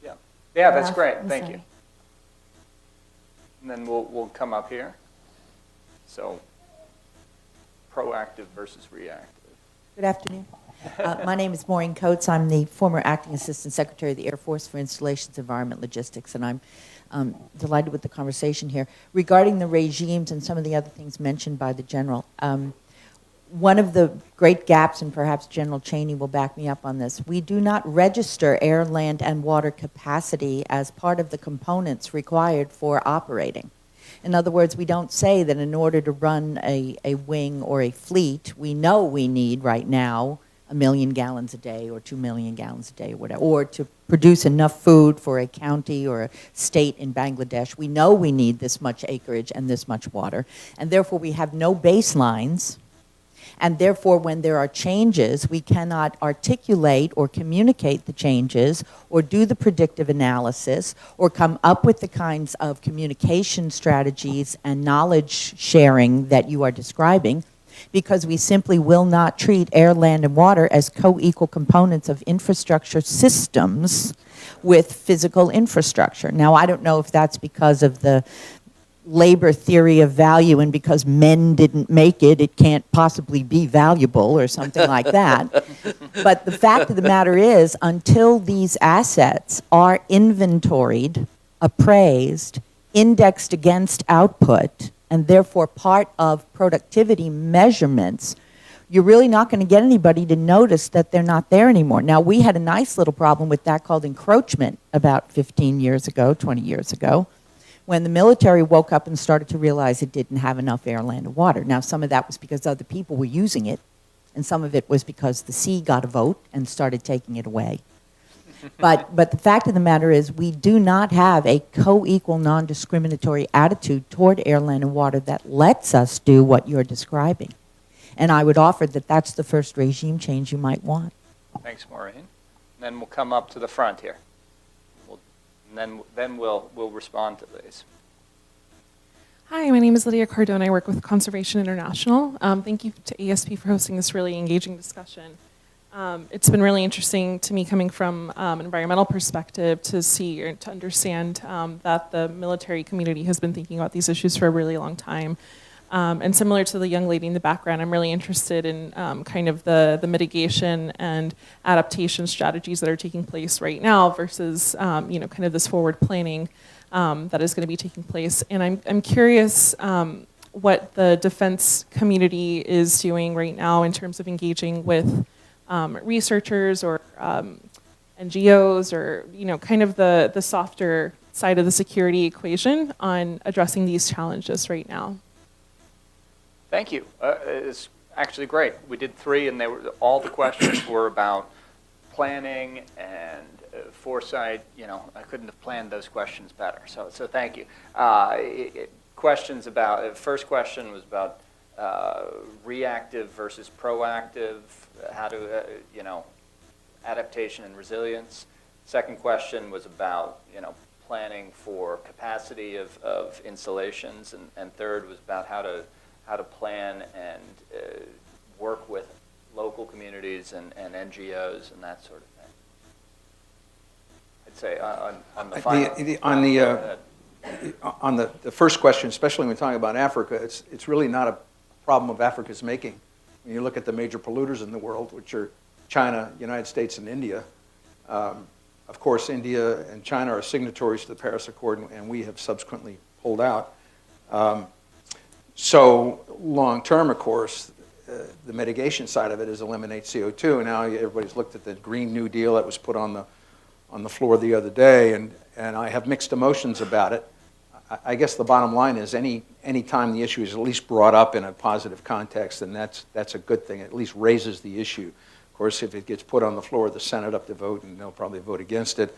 Speaker 1: yeah, that's great.
Speaker 5: I'm
Speaker 1: Thank
Speaker 5: sorry.
Speaker 1: you. And then we'll come up here. So, proactive versus reactive.
Speaker 6: Good afternoon. My name is Maureen Coates. I'm the former Acting Assistant Secretary of the Air Force for Installations, Environment, Logistics, and I'm delighted with the conversation here. Regarding the regimes and some of the other things mentioned by the General, one of the great gaps, and perhaps General Cheney will back me up on this, we do not register air, land, and water capacity as part of the components required for operating. In other words, we don't say that in order to run a wing or a fleet, we know we need right now 1 million gallons a day or 2 million gallons a day or whatever, or to produce enough food for a county or a state in Bangladesh. We know we need this much acreage and this much water, and therefore we have no baselines. And therefore, when there are changes, we cannot articulate or communicate the changes or do the predictive analysis or come up with the kinds of communication strategies and knowledge sharing that you are describing, because we simply will not treat air, land, and water as co-equal components of infrastructure systems with physical infrastructure. Now, I don't know if that's because of the labor theory of value, and because men didn't make it, it can't possibly be valuable or something like that. But the fact of the matter is, until these assets are inventoried, appraised, indexed against output, and therefore part of productivity measurements, you're really not going to get anybody to notice that they're not there anymore. Now, we had a nice little problem with that called encroachment about 15 years ago, 20 years ago, when the military woke up and started to realize it didn't have enough air, land, and water. Now, some of that was because other people were using it, and some of it was because the sea got a vote and started taking it away. But the fact of the matter is, we do not have a co-equal, non-discriminatory attitude toward air, land, and water that lets us do what you're describing. And I would offer that that's the first regime change you might want.
Speaker 1: Thanks, Maureen. And then we'll come up to the front here. And then we'll respond to these.
Speaker 7: Hi, my name is Lydia Cardone. I work with Conservation International. Thank you to ASP for hosting this really engaging discussion. It's been really interesting to me, coming from an environmental perspective, to see or to understand that the military community has been thinking about these issues for a really long time. And similar to the young lady in the background, I'm really interested in kind of the mitigation and adaptation strategies that are taking place right now versus kind of this forward planning that is going to be taking place. And I'm curious what the defense community is doing right now in terms of engaging with researchers or NGOs, or kind of the softer side of the security equation on addressing these challenges right now.
Speaker 1: Thank you. It's actually great. We did 3, and all the questions were about planning and foresight. I couldn't have planned those questions better. So thank you. Questions about, first question was about reactive versus proactive, how to, adaptation and resilience. Second question was about, planning for capacity of installations, and third was about how to plan and work with local communities and NGOs and that sort of thing. I'd say on the final.
Speaker 2: On the first question, especially when we're talking about Africa, it's really not a problem of Africa's making. When you look at the major polluters in the world, which are China, United States, and India, of course, India and China are signatories to the Paris Accord, and we have subsequently pulled out. So long term, of course, the mitigation side of it is eliminate CO2. Now everybody's looked at the Green New Deal that was put on the floor the other day, and I have mixed emotions about it. I guess the bottom line is any time the issue is at least brought up in a positive context, then that's a good thing. It at least raises the issue. Of course, if it gets put on the floor of the Senate up to vote, and they'll probably vote against it,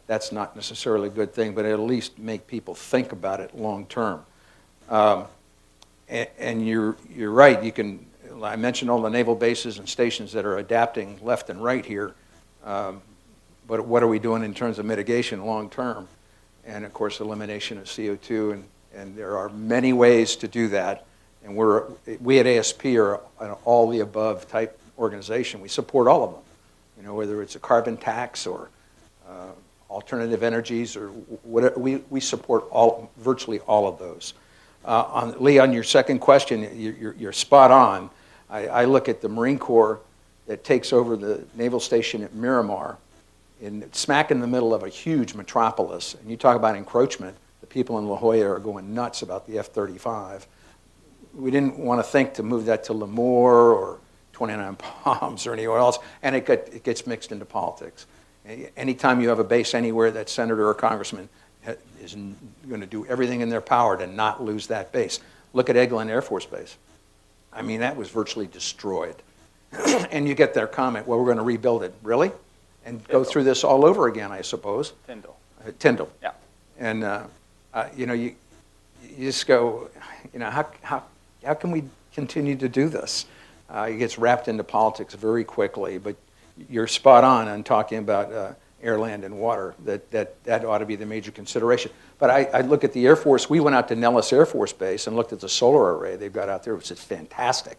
Speaker 2: that's not necessarily a good thing, but it'll at least make people think about it long term. And you're right. I mentioned all the naval bases and stations that are adapting left and right here. But what are we doing in terms of mitigation long term? And of course, elimination of CO2. And there are many ways to do that. And we at ASP are an all-the-above type organization. We support all of them, you know, whether it's a carbon tax or alternative energies or whatever. We support virtually all of those. Lee, on your second question, you're spot on. I look at the Marine Corps that takes over the naval station at Miramar, smack in the middle of a huge metropolis, and you talk about encroachment. The people in La Jolla are going nuts about the F-35. We didn't want to think to move that to Lemoore or 29 Palms or anywhere else, and it gets mixed into politics. Anytime you have a base anywhere, that senator or congressman is going to do everything in their power to not lose that base. Look at Eglin Air Force Base. I mean, that was virtually destroyed. And you get their comment, well, we're going to rebuild it. Really? And go through this all over again, I suppose. Tyndall.
Speaker 1: Yeah.
Speaker 2: And, you know, you just go, you know, how can we continue to do this? It gets wrapped into politics very quickly, but you're spot on talking about air, land, and water. That ought to be the major consideration. But I look at the Air Force. We went out to Nellis Air Force Base and looked at the solar array they've got out there, which is fantastic.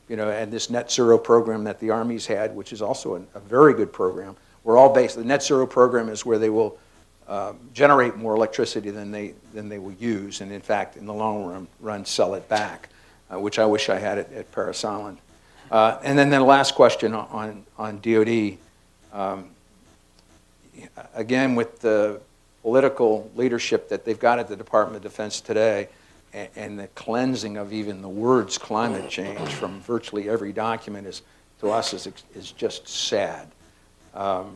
Speaker 2: You know, and this net zero program that the Army's had, which is also a very good program. We're all based. The net zero program is where they will generate more electricity than they will use, and in fact, in the long run sell it back, which I wish I had at Parris Island. And then the last question on DoD. Again, with the political leadership that they've got at the Department of Defense today, and the cleansing of even the words climate change from virtually every document to us is just sad. I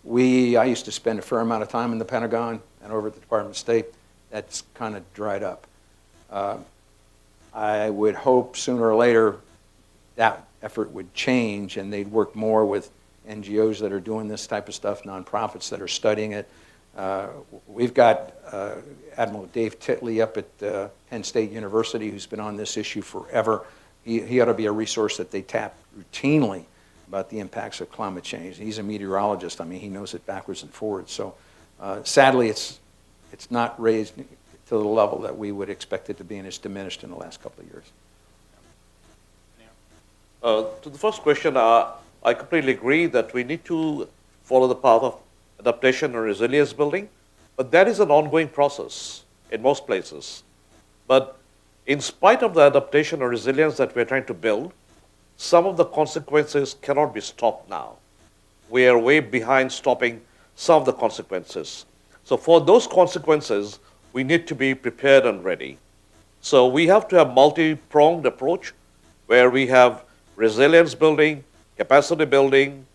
Speaker 2: used to spend a fair amount of time in the Pentagon and over at the Department of State. That's kind of dried up. I would hope sooner or later that effort would change and they'd work more with NGOs that are doing this type of stuff, nonprofits that are studying it. We've got Admiral Dave Titley up at Penn State University, who's been on this issue forever. He ought to be a resource that they tap routinely about the impacts of climate change. He's a meteorologist. I mean, he knows it backwards and forwards. So sadly, it's not raised to the level that we would expect it to be, and it's diminished in the last couple of years.
Speaker 3: To the first question, I completely agree that we need to follow the path of adaptation and resilience building, but that is an ongoing process in most places. But in spite of the adaptation and resilience that we're trying to build, some of the consequences cannot be stopped now. We are way behind stopping some of the consequences. So for those consequences, we need to be prepared and ready. So we have to have multi-pronged approach where we have resilience building, capacity building,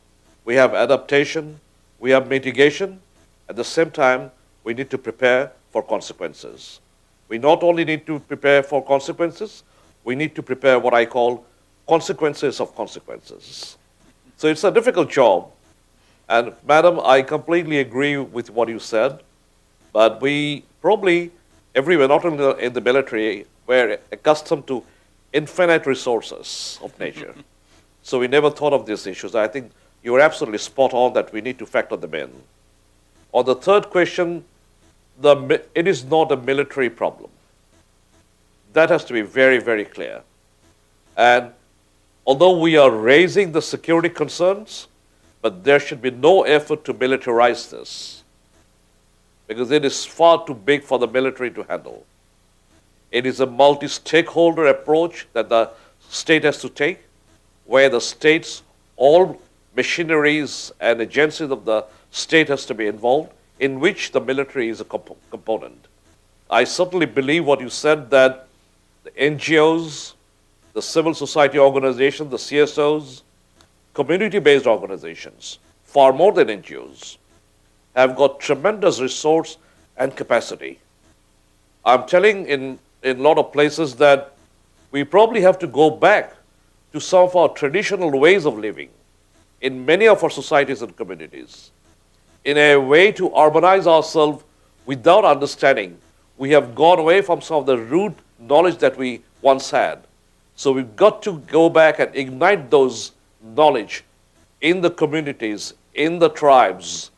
Speaker 3: we have adaptation, we have mitigation. At the same time, we need to prepare for consequences. We not only need to prepare for consequences, we need to prepare what I call consequences of consequences. So it's a difficult job. And madam, I completely agree with what you said, but we probably everywhere, not only in the military, we're accustomed to infinite resources of nature. So we never thought of these issues. I think you're absolutely spot on that we need to factor them in. On the third question, it is not a military problem. That has to be very, very clear. And although we are raising the security concerns, but there should be no effort to militarize this, because it is far too big for the military to handle. It is a multi-stakeholder approach that the state has to take, where the states, all machineries and agencies of the state has to be involved, in which the military is a component. I certainly believe what you said, that the NGOs, the civil society organizations, the CSOs, community-based organizations, far more than NGOs, have got tremendous resource and capacity. I'm telling in a lot of places that we probably have to go back to some of our traditional ways of living in many of our societies and communities. In a way to urbanize ourselves without understanding, we have gone away from some of the rude knowledge that we once had. So we've got to go back and ignite those knowledge in the communities, in the tribes,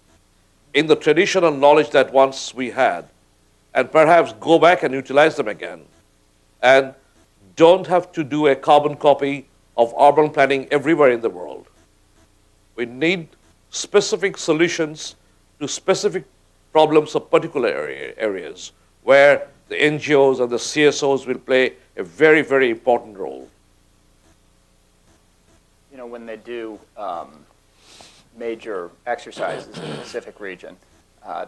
Speaker 3: in the traditional knowledge that once we had, and perhaps go back and utilize them again. And don't have to do a carbon copy of urban planning everywhere in the world. We need specific solutions to specific problems of particular areas where the NGOs and the CSOs will play a very, very important role.
Speaker 1: You know, when they do major exercises in the Pacific region,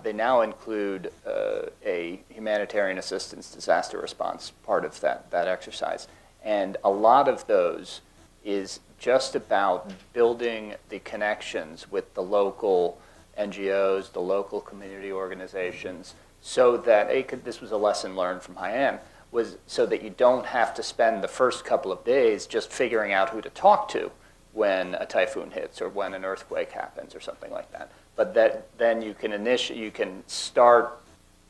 Speaker 1: they now include a humanitarian assistance disaster response part of that exercise. And a lot of those is just about building the connections with the local NGOs, the local community organizations, so that this was a lesson learned from Haiyan, was so that you don't have to spend the first couple of days just figuring out who to talk to when a typhoon hits or when an earthquake happens or something like that. But that then you can start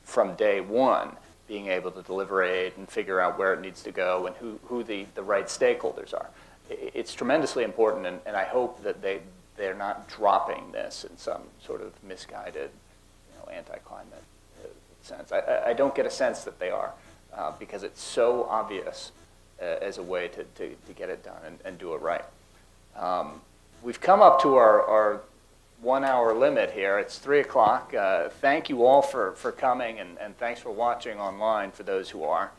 Speaker 1: from day one being able to deliver aid and figure out where it needs to go and who the right stakeholders are. It's tremendously important, and I hope that they're not dropping this in some sort of misguided, anti-climate sense. I don't get a sense that they are, because it's so obvious as a way to get it done and do it right. We've come up to our 1 hour limit here. It's 3 o'clock. Thank you all for coming, and thanks for watching online for those who are.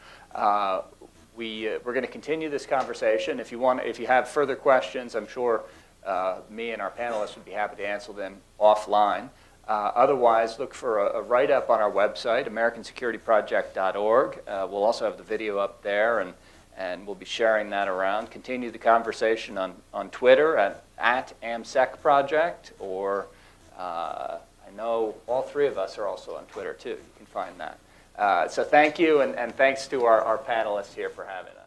Speaker 1: We're going to continue this conversation. If you have further questions, I'm sure me and our panelists would be happy to answer them offline. Otherwise, look for a write-up on our website, americansecurityproject.org. We'll also have the video up there, and we'll be sharing that around. Continue the conversation on Twitter at AmSecProject, or I know all three of us are also on Twitter too. You can find that. So thank you, and thanks to our panelists here for having us.